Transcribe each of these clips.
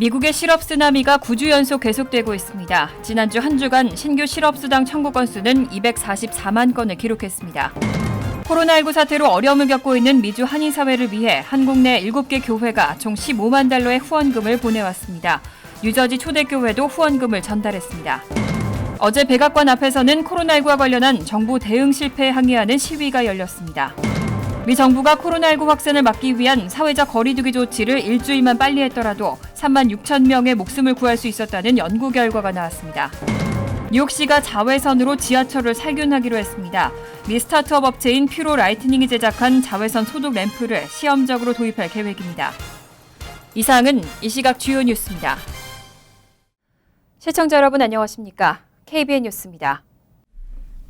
미국의 실업 쓰나미가 9주 연속 계속되고 있습니다. 지난주 한 주간 신규 실업수당 청구 건수는 244만 건을 기록했습니다. 코로나19 사태로 어려움을 겪고 있는 미주 한인사회를 위해 한국 내 7개 교회가 총 15만 달러의 후원금을 보내왔습니다. 뉴저지 초대교회도 후원금을 전달했습니다. 어제 백악관 앞에서는 코로나19와 관련한 정부 대응 실패에 항의하는 시위가 열렸습니다. 미 정부가 코로나19 확산을 막기 위한 사회적 거리두기 조치를 일주일만 빨리 했더라도 3만 6천 명의 목숨을 구할 수 있었다는 연구 결과가 나왔습니다. 뉴욕시가 자외선으로 지하철을 살균하기로 했습니다. 미 스타트업 업체인 퓨로 라이트닝이 제작한 자외선 소독 램프를 시험적으로 도입할 계획입니다. 이상은 이 시각 주요 뉴스입니다. 시청자 여러분 안녕하십니까? KBN 뉴스입니다.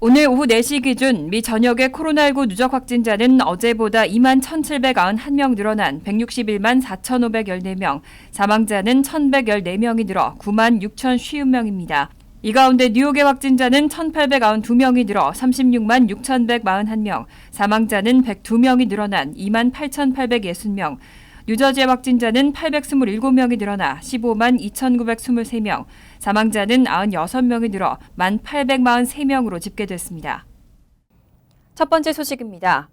오늘 오후 4시 기준 미 전역의 코로나19 누적 확진자는 어제보다 2만 1,791명 늘어난 161만 4,514명, 사망자는 1,114명이 늘어 9만 6,050명입니다. 이 가운데 뉴욕의 확진자는 1,892명이 늘어 36만 6,141명, 사망자는 102명이 늘어난 2만 8,860명, 뉴저지의 확진자는 827명이 늘어나 15만 2,923명, 사망자는 96명이 늘어 1,843명으로 집계됐습니다. 첫 번째 소식입니다.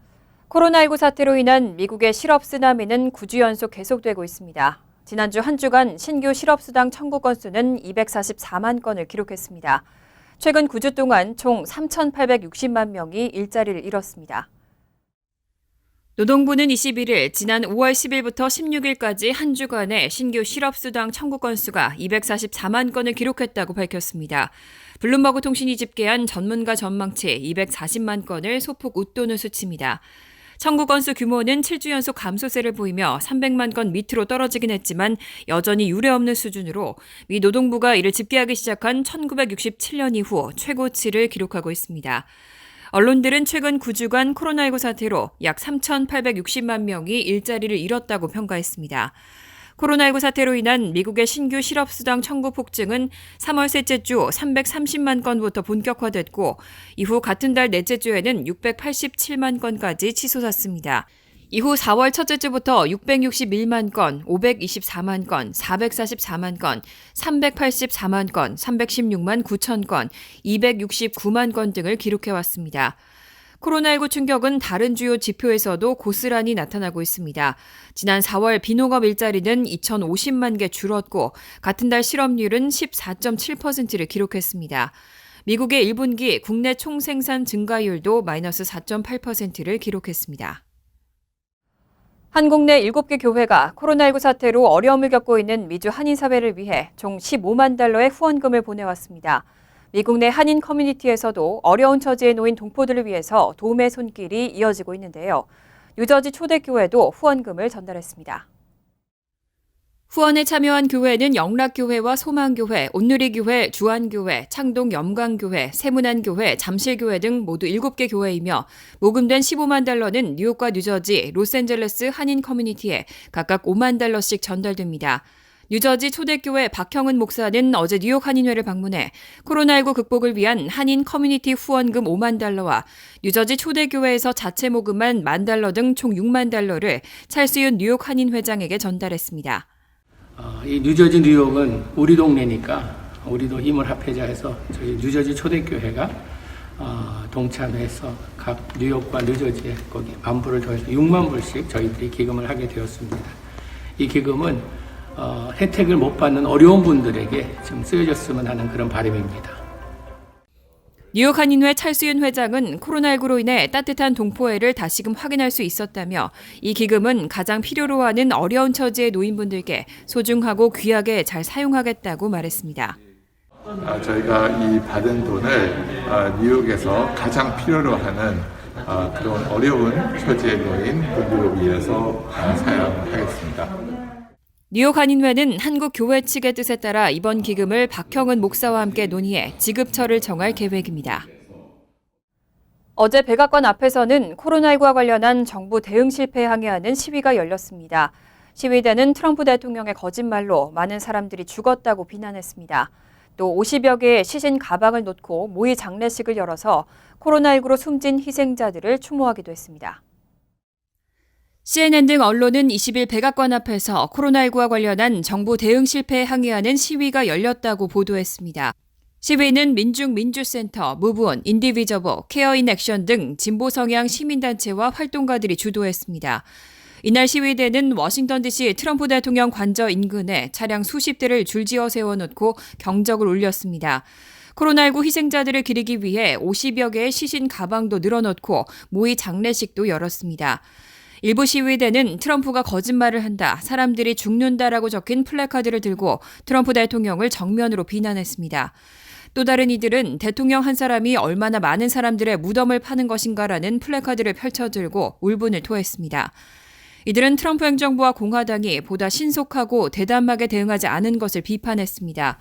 코로나19 사태로 인한 미국의 실업 쓰나미는 9주 연속 계속되고 있습니다. 지난주 한 주간 신규 실업수당 청구 건수는 244만 건을 기록했습니다. 최근 9주 동안 총 3,860만 명이 일자리를 잃었습니다. 노동부는 21일 지난 5월 10일부터 16일까지 한 주간의 신규 실업수당 청구 건수가 244만 건을 기록했다고 밝혔습니다. 블룸버그 통신이 집계한 전문가 전망치 240만 건을 소폭 웃도는 수치입니다. 청구 건수 규모는 7주 연속 감소세를 보이며 300만 건 밑으로 떨어지긴 했지만 여전히 유례없는 수준으로 미 노동부가 이를 집계하기 시작한 1967년 이후 최고치를 기록하고 있습니다. 언론들은 최근 9주간 코로나19 사태로 약 3,860만 명이 일자리를 잃었다고 평가했습니다. 코로나19 사태로 인한 미국의 신규 실업수당 청구 폭증은 3월 셋째 주 330만 건부터 본격화됐고 이후 같은 달 넷째 주에는 687만 건까지 치솟았습니다. 이후 4월 첫째 주부터 661만 건, 524만 건, 444만 건, 384만 건, 316만 9천 건, 269만 건 등을 기록해왔습니다. 코로나19 충격은 다른 주요 지표에서도 고스란히 나타나고 있습니다. 지난 4월 비농업 일자리는 2,050만 개 줄었고 같은 달 실업률은 14.7%를 기록했습니다. 미국의 1분기 국내 총생산 증가율도 마이너스 4.8%를 기록했습니다. 한국 내 7개 교회가 코로나19 사태로 어려움을 겪고 있는 미주 한인사회를 위해 총 15만 달러의 후원금을 보내왔습니다. 미국 내 한인 커뮤니티에서도 어려운 처지에 놓인 동포들을 위해서 도움의 손길이 이어지고 있는데요. 뉴저지 초대교회도 후원금을 전달했습니다. 후원에 참여한 교회는 영락교회와 소망교회, 온누리교회, 주안교회, 창동 염광교회, 세문안교회, 잠실교회 등 모두 7개 교회이며 모금된 15만 달러는 뉴욕과 뉴저지, 로스앤젤레스 한인 커뮤니티에 각각 5만 달러씩 전달됩니다. 뉴저지 초대교회 박형은 목사는 어제 뉴욕 한인회를 방문해 코로나19 극복을 위한 한인 커뮤니티 후원금 5만 달러와 뉴저지 초대교회에서 자체 모금한 1만 달러 등 총 6만 달러를 찰스윤 뉴욕 한인회장에게 전달했습니다. 이 뉴저지 뉴욕은 우리 동네니까 우리도 힘을 합해자 해서 저희 뉴저지 초대교회가 동참해서 각 뉴욕과 뉴저지에 거기 만불을 더해서 6만 불씩 저희들이 기금을 하게 되었습니다. 이 기금은 혜택을 못 받는 어려운 분들에게 좀 쓰여졌으면 하는 그런 바람입니다. 뉴욕 한인회 찰스윤 회장은 코로나19로 인해 따뜻한 동포애를 다시금 확인할 수 있었다며 이 기금은 가장 필요로 하는 어려운 처지의 노인분들께 소중하고 귀하게 잘 사용하겠다고 말했습니다. 저희가 이 받은 돈을 뉴욕에서 가장 필요로 하는 그런 어려운 처지에 놓인 분들을 위해서 사용하겠습니다. 뉴욕 한인회는 한국 교회 측의 뜻에 따라 이번 기금을 박형은 목사와 함께 논의해 지급처를 정할 계획입니다. 어제 백악관 앞에서는 코로나19와 관련한 정부 대응 실패에 항의하는 시위가 열렸습니다. 시위대는 트럼프 대통령의 거짓말로 많은 사람들이 죽었다고 비난했습니다. 또 50여 개의 시신 가방을 놓고 모의 장례식을 열어서 코로나19로 숨진 희생자들을 추모하기도 했습니다. CNN 등 언론은 20일 백악관 앞에서 코로나19와 관련한 정부 대응 실패에 항의하는 시위가 열렸다고 보도했습니다. 시위는 민중민주센터, 무브온, 인디비저블, 케어 인 액션 등 진보 성향 시민단체와 활동가들이 주도했습니다. 이날 시위대는 워싱턴 DC 트럼프 대통령 관저 인근에 차량 수십 대를 줄지어 세워놓고 경적을 울렸습니다. 코로나19 희생자들을 기리기 위해 50여 개의 시신 가방도 늘어놓고 모의 장례식도 열었습니다. 일부 시위대는 트럼프가 거짓말을 한다, 사람들이 죽는다라고 적힌 플래카드를 들고 트럼프 대통령을 정면으로 비난했습니다. 또 다른 이들은 대통령 한 사람이 얼마나 많은 사람들의 무덤을 파는 것인가라는 플래카드를 펼쳐들고 울분을 토했습니다. 이들은 트럼프 행정부와 공화당이 보다 신속하고 대담하게 대응하지 않은 것을 비판했습니다.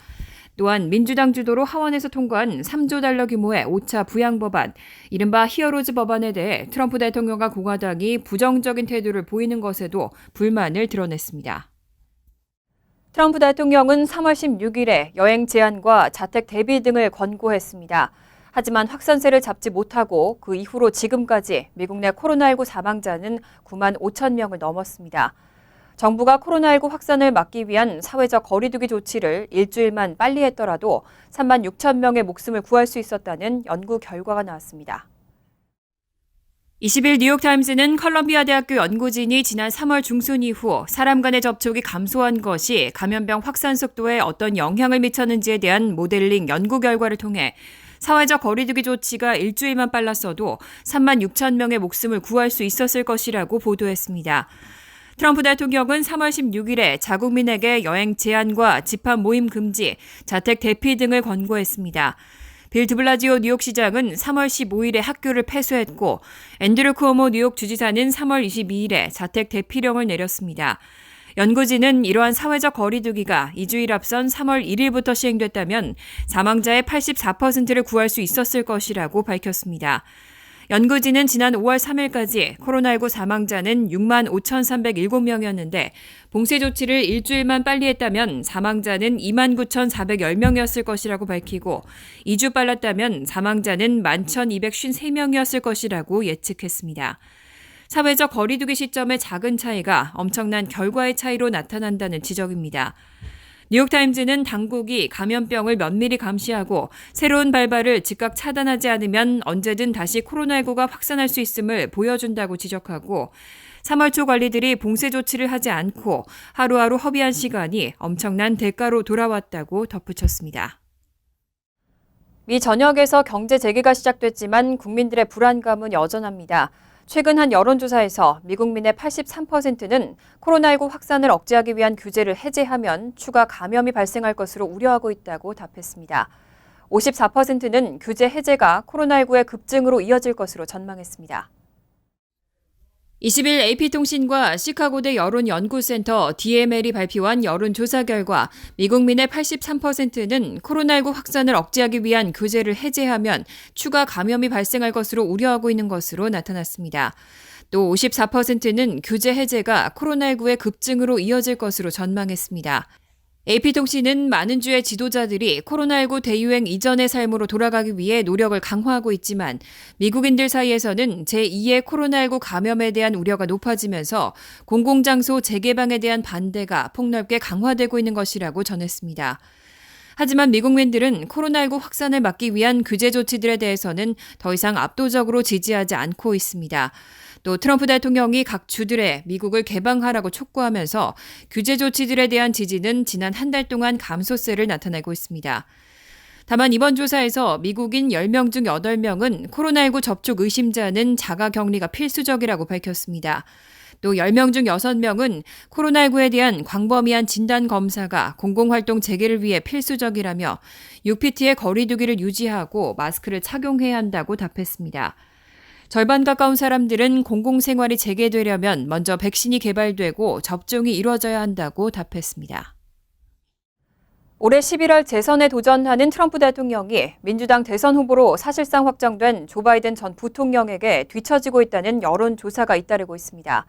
또한 민주당 주도로 하원에서 통과한 3조 달러 규모의 5차 부양법안, 이른바 히어로즈 법안에 대해 트럼프 대통령과 공화당이 부정적인 태도를 보이는 것에도 불만을 드러냈습니다. 트럼프 대통령은 3월 16일에 여행 제한과 자택 대피 등을 권고했습니다. 하지만 확산세를 잡지 못하고 그 이후로 지금까지 미국 내 코로나19 사망자는 9만 5천 명을 넘었습니다. 정부가 코로나19 확산을 막기 위한 사회적 거리두기 조치를 일주일만 빨리 했더라도 3만 6천 명의 목숨을 구할 수 있었다는 연구 결과가 나왔습니다. 20일 뉴욕타임스는 컬럼비아 대학교 연구진이 지난 3월 중순 이후 사람 간의 접촉이 감소한 것이 감염병 확산 속도에 어떤 영향을 미쳤는지에 대한 모델링 연구 결과를 통해 사회적 거리두기 조치가 일주일만 빨랐어도 3만 6천 명의 목숨을 구할 수 있었을 것이라고 보도했습니다. 트럼프 대통령은 3월 16일에 자국민에게 여행 제한과 집합 모임 금지, 자택 대피 등을 권고했습니다. 빌 드블라지오 뉴욕시장은 3월 15일에 학교를 폐쇄했고 앤드류 쿠오모 뉴욕 주지사는 3월 22일에 자택 대피령을 내렸습니다. 연구진은 이러한 사회적 거리두기가 2주일 앞선 3월 1일부터 시행됐다면 사망자의 84%를 구할 수 있었을 것이라고 밝혔습니다. 연구진은 지난 5월 3일까지 코로나19 사망자는 6만 5,307명이었는데 봉쇄 조치를 일주일만 빨리 했다면 사망자는 2만 9,410명이었을 것이라고 밝히고 2주 빨랐다면 사망자는 11,253명이었을 것이라고 예측했습니다. 사회적 거리두기 시점의 작은 차이가 엄청난 결과의 차이로 나타난다는 지적입니다. 뉴욕타임즈는 당국이 감염병을 면밀히 감시하고 새로운 발발을 즉각 차단하지 않으면 언제든 다시 코로나19가 확산할 수 있음을 보여준다고 지적하고 3월 초 관리들이 봉쇄 조치를 하지 않고 하루하루 허비한 시간이 엄청난 대가로 돌아왔다고 덧붙였습니다. 미 전역에서 경제 재개가 시작됐지만 국민들의 불안감은 여전합니다. 최근 한 여론조사에서 미국민의 83%는 코로나19 확산을 억제하기 위한 규제를 해제하면 추가 감염이 발생할 것으로 우려하고 있다고 답했습니다. 54%는 규제 해제가 코로나19의 급증으로 이어질 것으로 전망했습니다. 20일 AP통신과 시카고대 여론연구센터 DML이 발표한 여론조사 결과 미국민의 83%는 코로나19 확산을 억제하기 위한 규제를 해제하면 추가 감염이 발생할 것으로 우려하고 있는 것으로 나타났습니다. 또 54%는 규제 해제가 코로나19의 급증으로 이어질 것으로 전망했습니다. AP통신은 많은 주의 지도자들이 코로나19 대유행 이전의 삶으로 돌아가기 위해 노력을 강화하고 있지만 미국인들 사이에서는 제2의 코로나19 감염에 대한 우려가 높아지면서 공공장소 재개방에 대한 반대가 폭넓게 강화되고 있는 것이라고 전했습니다. 하지만 미국민들은 코로나19 확산을 막기 위한 규제 조치들에 대해서는 더 이상 압도적으로 지지하지 않고 있습니다. 또 트럼프 대통령이 각 주들에 미국을 개방하라고 촉구하면서 규제 조치들에 대한 지지는 지난 한 달 동안 감소세를 나타내고 있습니다. 다만 이번 조사에서 미국인 10명 중 8명은 코로나19 접촉 의심자는 자가 격리가 필수적이라고 밝혔습니다. 또 10명 중 6명은 코로나19에 대한 광범위한 진단 검사가 공공활동 재개를 위해 필수적이라며 6피트의 거리 두기를 유지하고 마스크를 착용해야 한다고 답했습니다. 절반 가까운 사람들은 공공생활이 재개되려면 먼저 백신이 개발되고 접종이 이루어져야 한다고 답했습니다. 올해 11월 재선에 도전하는 트럼프 대통령이 민주당 대선 후보로 사실상 확정된 조 바이든 전 부통령에게 뒤처지고 있다는 여론조사가 잇따르고 있습니다.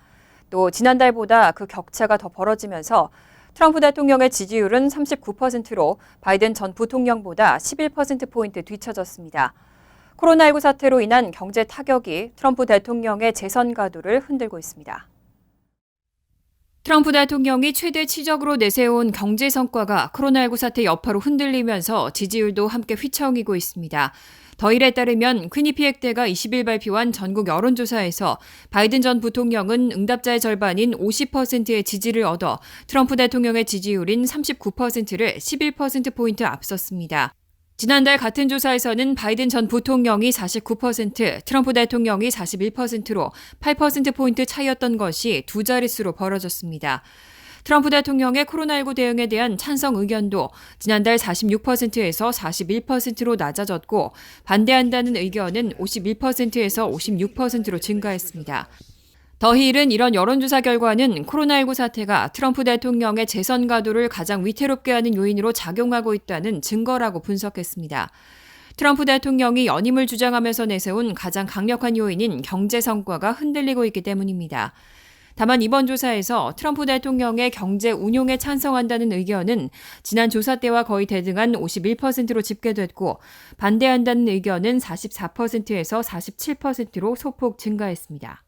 또 지난달보다 그 격차가 더 벌어지면서 트럼프 대통령의 지지율은 39%로 바이든 전 부통령보다 11%포인트 뒤처졌습니다. 코로나19 사태로 인한 경제 타격이 트럼프 대통령의 재선 가도를 흔들고 있습니다. 트럼프 대통령이 최대 치적으로 내세운 경제 성과가 코로나19 사태 여파로 흔들리면서 지지율도 함께 휘청이고 있습니다. 더 일에 따르면 퀴니피엑대가 20일 발표한 전국 여론조사에서 바이든 전 부통령은 응답자의 절반인 50%의 지지를 얻어 트럼프 대통령의 지지율인 39%를 11%포인트 앞섰습니다. 지난달 같은 조사에서는 바이든 전 부통령이 49%, 트럼프 대통령이 41%로 8%포인트 차이였던 것이 두 자릿수로 벌어졌습니다. 트럼프 대통령의 코로나19 대응에 대한 찬성 의견도 지난달 46%에서 41%로 낮아졌고 반대한다는 의견은 51%에서 56%로 증가했습니다. 더힐은 이런 여론조사 결과는 코로나19 사태가 트럼프 대통령의 재선 가도를 가장 위태롭게 하는 요인으로 작용하고 있다는 증거라고 분석했습니다. 트럼프 대통령이 연임을 주장하면서 내세운 가장 강력한 요인인 경제 성과가 흔들리고 있기 때문입니다. 다만 이번 조사에서 트럼프 대통령의 경제 운용에 찬성한다는 의견은 지난 조사 때와 거의 대등한 51%로 집계됐고 반대한다는 의견은 44%에서 47%로 소폭 증가했습니다.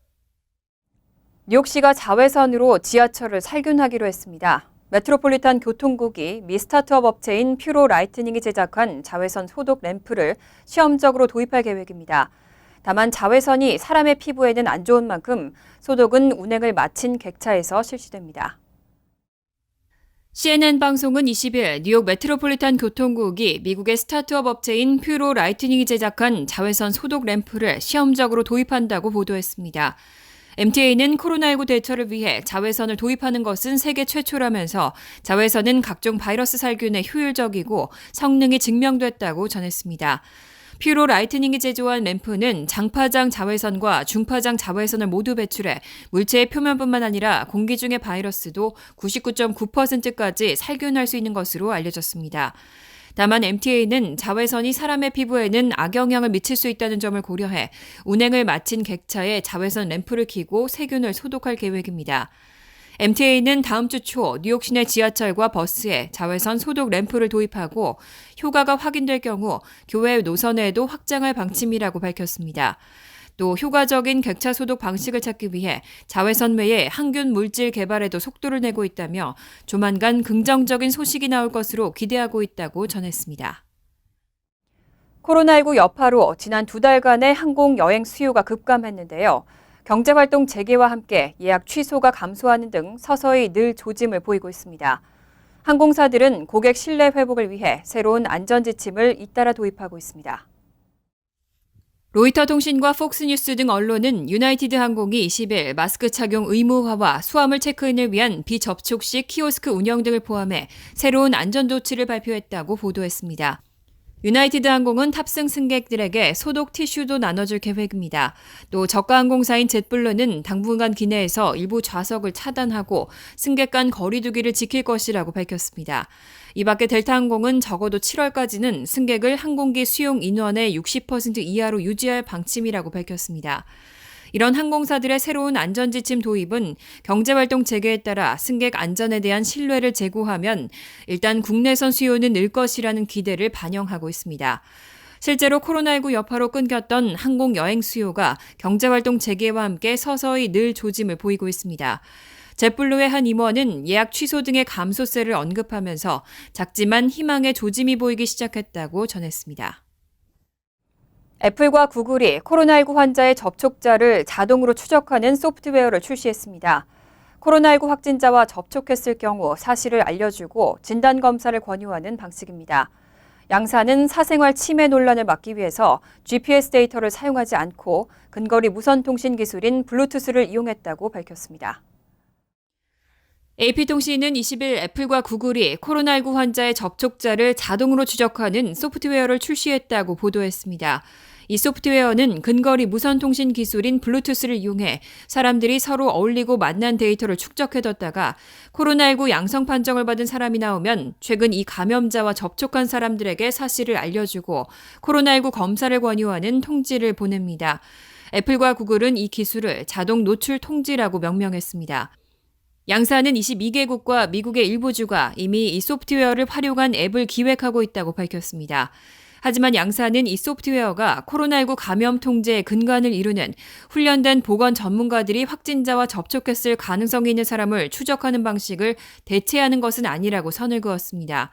뉴욕시가 자외선으로 지하철을 살균하기로 했습니다. 메트로폴리탄 교통국이 미 스타트업 업체인 퓨로 라이트닝이 제작한 자외선 소독 램프를 시험적으로 도입할 계획입니다. 다만 자외선이 사람의 피부에는 안 좋은 만큼 소독은 운행을 마친 객차에서 실시됩니다. CNN 방송은 20일 뉴욕 메트로폴리탄 교통국이 미국의 스타트업 업체인 퓨로 라이트닝이 제작한 자외선 소독 램프를 시험적으로 도입한다고 보도했습니다. MTA는 코로나19 대처를 위해 자외선을 도입하는 것은 세계 최초라면서 자외선은 각종 바이러스 살균에 효율적이고 성능이 증명됐다고 전했습니다. 퓨로 라이트닝이 제조한 램프는 장파장 자외선과 중파장 자외선을 모두 배출해 물체의 표면뿐만 아니라 공기 중의 바이러스도 99.9%까지 살균할 수 있는 것으로 알려졌습니다. 다만 MTA는 자외선이 사람의 피부에는 악영향을 미칠 수 있다는 점을 고려해 운행을 마친 객차에 자외선 램프를 켜고 세균을 소독할 계획입니다. MTA는 다음 주 초 뉴욕 시내 지하철과 버스에 자외선 소독 램프를 도입하고 효과가 확인될 경우 교외 노선에도 확장할 방침이라고 밝혔습니다. 또 효과적인 객차 소독 방식을 찾기 위해 자외선 외에 항균 물질 개발에도 속도를 내고 있다며 조만간 긍정적인 소식이 나올 것으로 기대하고 있다고 전했습니다. 코로나19 여파로 지난 2달간의 항공 여행 수요가 급감했는데요. 경제활동 재개와 함께 예약 취소가 감소하는 등 서서히 늘 조짐을 보이고 있습니다. 항공사들은 고객 신뢰 회복을 위해 새로운 안전지침을 잇따라 도입하고 있습니다. 로이터 통신과 폭스뉴스 등 언론은 유나이티드 항공이 20일 마스크 착용 의무화와 수화물 체크인을 위한 비접촉식 키오스크 운영 등을 포함해 새로운 안전 조치를 발표했다고 보도했습니다. 유나이티드 항공은 탑승 승객들에게 소독 티슈도 나눠줄 계획입니다. 또 저가 항공사인 젯블루는 당분간 기내에서 일부 좌석을 차단하고 승객 간 거리 두기를 지킬 것이라고 밝혔습니다. 이 밖에 델타항공은 적어도 7월까지는 승객을 항공기 수용 인원의 60% 이하로 유지할 방침이라고 밝혔습니다. 이런 항공사들의 새로운 안전지침 도입은 경제활동 재개에 따라 승객 안전에 대한 신뢰를 제고하면 일단 국내선 수요는 늘 것이라는 기대를 반영하고 있습니다. 실제로 코로나19 여파로 끊겼던 항공 여행 수요가 경제활동 재개와 함께 서서히 늘 조짐을 보이고 있습니다. 젯블루의 한 임원은 예약 취소 등의 감소세를 언급하면서 작지만 희망의 조짐이 보이기 시작했다고 전했습니다. 애플과 구글이 코로나19 환자의 접촉자를 자동으로 추적하는 소프트웨어를 출시했습니다. 코로나19 확진자와 접촉했을 경우 사실을 알려주고 진단검사를 권유하는 방식입니다. 양사는 사생활 침해 논란을 막기 위해서 GPS 데이터를 사용하지 않고 근거리 무선통신 기술인 블루투스를 이용했다고 밝혔습니다. AP통신은 20일 애플과 구글이 코로나19 환자의 접촉자를 자동으로 추적하는 소프트웨어를 출시했다고 보도했습니다. 이 소프트웨어는 근거리 무선통신 기술인 블루투스를 이용해 사람들이 서로 어울리고 만난 데이터를 축적해뒀다가 코로나19 양성 판정을 받은 사람이 나오면 최근 이 감염자와 접촉한 사람들에게 사실을 알려주고 코로나19 검사를 권유하는 통지를 보냅니다. 애플과 구글은 이 기술을 자동 노출 통지라고 명명했습니다. 양사는 22개국과 미국의 일부 주가 이미 이 소프트웨어를 활용한 앱을 기획하고 있다고 밝혔습니다. 하지만 양사는 이 소프트웨어가 코로나19 감염 통제의 근간을 이루는 훈련된 보건 전문가들이 확진자와 접촉했을 가능성이 있는 사람을 추적하는 방식을 대체하는 것은 아니라고 선을 그었습니다.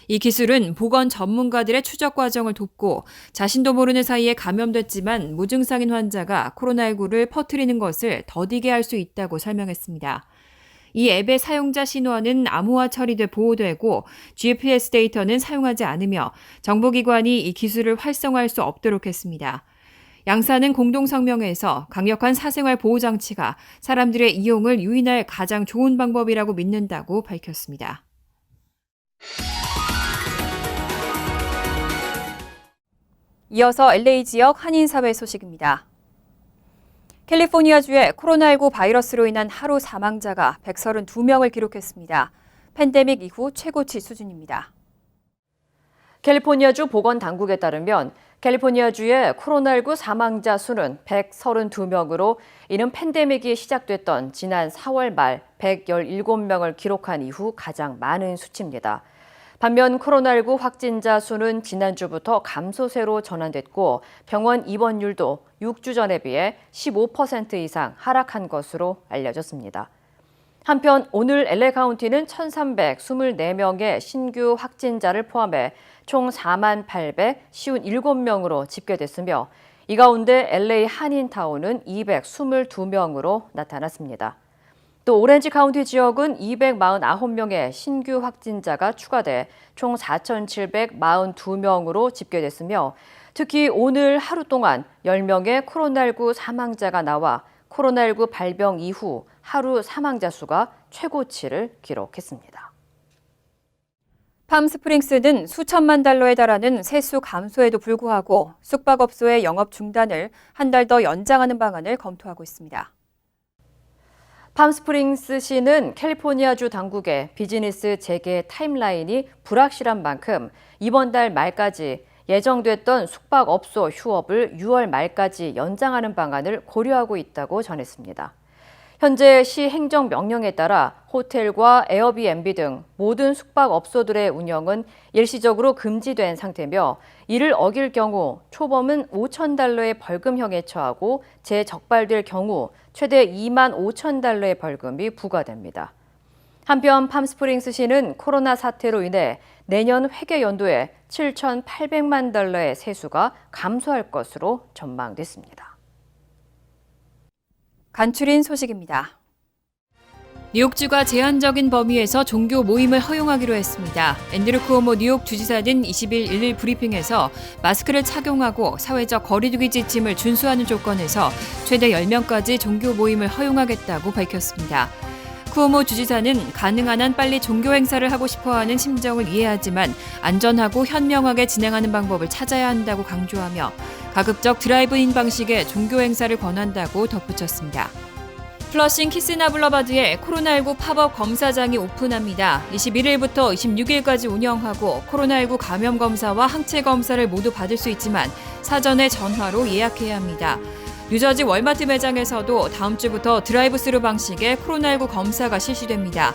이 기술은 보건 전문가들의 추적 과정을 돕고 자신도 모르는 사이에 감염됐지만 무증상인 환자가 코로나19를 퍼뜨리는 것을 더디게 할 수 있다고 설명했습니다. 이 앱의 사용자 신원은 암호화 처리돼 보호되고 GPS 데이터는 사용하지 않으며 정부기관이 이 기술을 활성화할 수 없도록 했습니다. 양사는 공동성명에서 강력한 사생활 보호장치가 사람들의 이용을 유인할 가장 좋은 방법이라고 믿는다고 밝혔습니다. 이어서 LA 지역 한인사회 소식입니다. 캘리포니아주에 코로나19 바이러스로 인한 하루 사망자가 132명을 기록했습니다. 팬데믹 이후 최고치 수준입니다. 캘리포니아주 보건당국에 따르면 캘리포니아주의 코로나19 사망자 수는 132명으로 이는 팬데믹이 시작됐던 지난 4월 말 117명을 기록한 이후 가장 많은 수치입니다. 반면 코로나19 확진자 수는 지난주부터 감소세로 전환됐고 병원 입원율도 6주 전에 비해 15% 이상 하락한 것으로 알려졌습니다. 한편 오늘 LA 카운티는 1,324명의 신규 확진자를 포함해 총 48,057명으로 집계됐으며 이 가운데 LA 한인타운은 222명으로 나타났습니다. 또 오렌지 카운티 지역은 249명의 신규 확진자가 추가돼 총 4,742명으로 집계됐으며 특히 오늘 하루 동안 10명의 코로나19 사망자가 나와 코로나19 발병 이후 하루 사망자 수가 최고치를 기록했습니다. 팜스프링스는 수천만 달러에 달하는 세수 감소에도 불구하고 숙박업소의 영업 중단을 한 달 더 연장하는 방안을 검토하고 있습니다. 팜스프링스시는 캘리포니아주 당국의 비즈니스 재개 타임라인이 불확실한 만큼 이번 달 말까지 예정됐던 숙박업소 휴업을 6월 말까지 연장하는 방안을 고려하고 있다고 전했습니다. 현재 시 행정명령에 따라 호텔과 에어비앤비 등 모든 숙박업소들의 운영은 일시적으로 금지된 상태며 이를 어길 경우 초범은 $5,000의 벌금형에 처하고 재적발될 경우 최대 $25,000의 벌금이 부과됩니다. 한편 팜스프링스시는 코로나 사태로 인해 내년 회계 연도에 $7,800만 달러의 세수가 감소할 것으로 전망됐습니다. 간추린 소식입니다. 뉴욕주가 제한적인 범위에서 종교 모임을 허용하기로 했습니다. 앤드류 쿠오모 뉴욕 주지사는 20일 일일 브리핑에서 마스크를 착용하고 사회적 거리두기 지침을 준수하는 조건에서 최대 10명까지 종교 모임을 허용하겠다고 밝혔습니다. 쿠오모 주지사는 가능한 한 빨리 종교 행사를 하고 싶어하는 심정을 이해하지만 안전하고 현명하게 진행하는 방법을 찾아야 한다고 강조하며 가급적 드라이브인 방식의 종교 행사를 권한다고 덧붙였습니다. 플러싱 키스나블러바드에 코로나19 팝업 검사장이 오픈합니다. 21일부터 26일까지 운영하고 코로나19 감염 검사와 항체 검사를 모두 받을 수 있지만 사전에 전화로 예약해야 합니다. 뉴저지 월마트 매장에서도 다음 주부터 드라이브스루 방식의 코로나19 검사가 실시됩니다.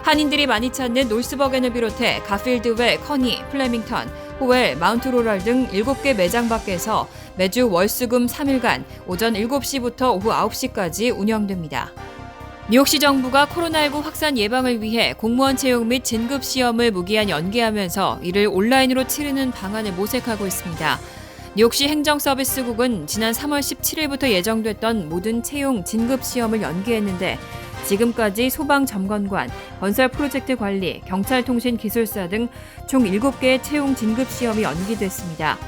한인들이 많이 찾는 놀스버겐을 비롯해 가필드웰, 커니, 플레밍턴, 호웰, 마운트로럴 등 7개 매장 밖에서 매주 월수금 3일간 오전 7시부터 오후 9시까지 운영됩니다. 뉴욕시 정부가 코로나19 확산 예방을 위해 공무원 채용 및 진급 시험을 무기한 연기하면서 이를 온라인으로 치르는 방안을 모색하고 있습니다. 뉴욕시 행정서비스국은 지난 3월 17일부터 예정됐던 모든 채용 진급 시험을 연기했는데 지금까지 소방점검관, 건설 프로젝트 관리, 경찰통신기술사 등 총 7개의 채용 진급 시험이 연기됐습니다.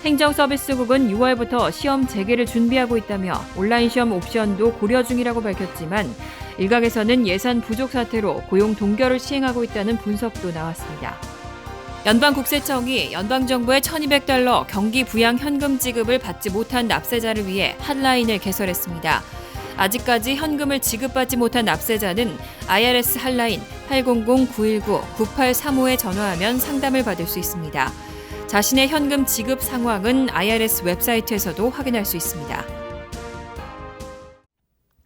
행정서비스국은 6월부터 시험 재개를 준비하고 있다며 온라인 시험 옵션도 고려 중이라고 밝혔지만 일각에서는 예산 부족 사태로 고용 동결을 시행하고 있다는 분석도 나왔습니다. 연방국세청이 연방정부의 $1,200 경기 부양 현금 지급을 받지 못한 납세자를 위해 핫라인을 개설했습니다. 아직까지 현금을 지급받지 못한 납세자는 IRS 핫라인 800-919-9835에 전화하면 상담을 받을 수 있습니다. 자신의 현금 지급 상황은 IRS 웹사이트에서도 확인할 수 있습니다.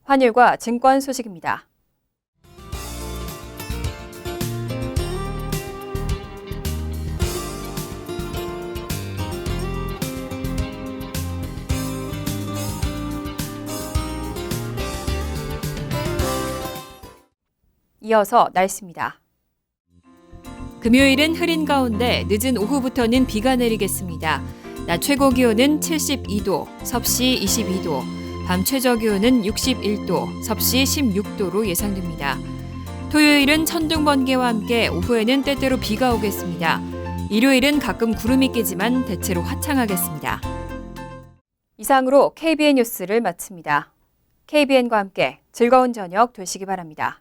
환율과 증권 소식입니다. 이어서 날씨입니다. 금요일은 흐린 가운데 늦은 오후부터는 비가 내리겠습니다. 낮 최고 기온은 72도, 섭씨 22도, 밤 최저 기온은 61도, 섭씨 16도로 예상됩니다. 토요일은 천둥 번개와 함께 오후에는 때때로 비가 오겠습니다. 일요일은 가끔 구름이 끼지만 대체로 화창하겠습니다. 이상으로 KBN 뉴스를 마칩니다. KBN과 함께 즐거운 저녁 되시기 바랍니다.